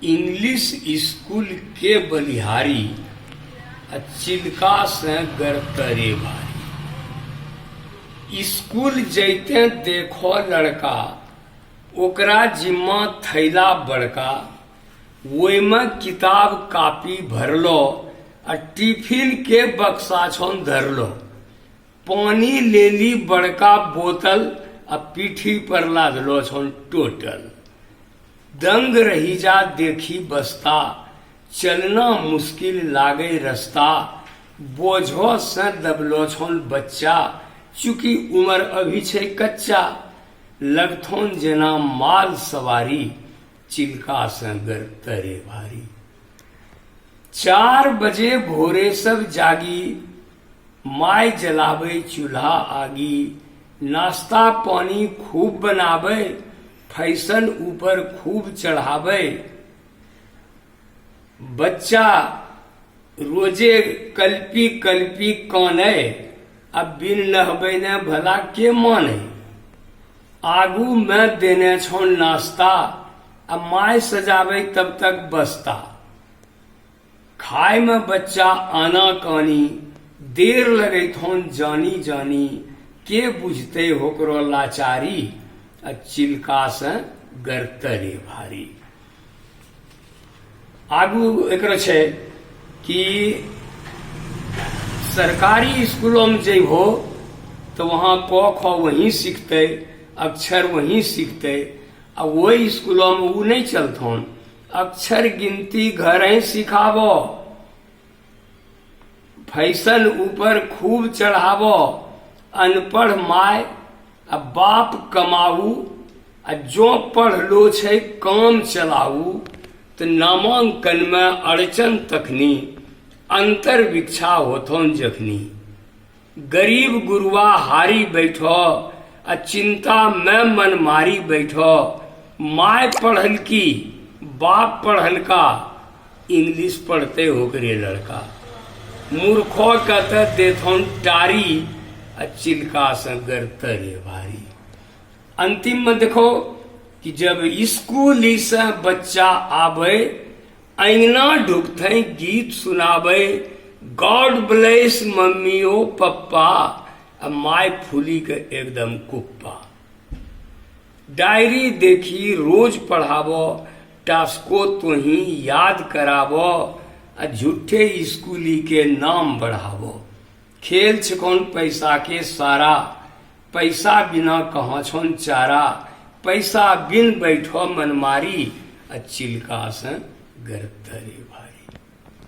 English school के बलिहारी चिल्का से गरतरे भारी। स्कूल जैते देखो लड़का ओकरा जिम्मा थैला बड़का, ओय में किताब कापी भरलो आ टिफिन के बक्सा छोन धरलो। पानी ले ली बड़का बोतल आ पीठी पर लादलो छोन टोटल। दंग रही जा देखी बस्ता, चलना मुश्किल लागे रास्ता। बोझो से दबलो छोन बच्चा, चूंकि उम्र अभी छे कच्चा। लगथोन जेना माल सवारी, चिल्का से गरतरे भारी। 4 बजे भोरे सब जागी, माय जलावे चूल्हा आगी। नाश्ता पानी खूब बनावे, फैशन ऊपर खूब चढ़ावे। बच्चा रोजे कल्पी कल्पी काने, अब बिन नहबे ने भला के माने। आगू में देने छोन नाश्ता, अब माय सजावे तब तक बस्ता। खाए में बच्चा आना कानी, देर लगे थोन जानी जानी। के बुझते होकरो लाचारी, चिल्का से गरतरे भारी। आगू एकरो छे कि सरकारी स्कूलों में जइबो तो वहां क ख वहीं सीखते, अक्षर वहीं सीखते। आ वही स्कूलों में वो नहीं चलथोन, अक्षर गिनती घर ही सिखाबो। फैशन ऊपर खूब चढ़ावो। अनपढ़ माय आ बाप कमाऊ, आ जो पढ़ लो छे काम चलाऊ। तो नामांकन में अड़चन तखनी, अंतर विक्षा होथोन जखनी। गरीब गुरुआ हारी बैठो, आ चिंता में मन मारी बैठो। माय पढ़ल की बाप पढ़ल का, इंग्लिश पढ़ते होकरे लड़का। मूर्खो कहते देथोन टारी, चिल्का से गरतरे भारी। अंतिम में देखो कि जब स्कूल से बच्चा आवे, अंगना ढुकते गीत सुनावे। गॉड ब्लेस मम्मी ओ पप्पा, माय फूली के एकदम कुप्पा। डायरी देखी रोज पढ़ावो, टास्को तो ही याद करावो। झूठे स्कूली के नाम बढ़ावो। खेल छिकोन पैसा के सारा, पैसा बिना कहाँ छोन चारा। पैसा बिन बैठो मनमारी, चिल्का से गरतरे भारी।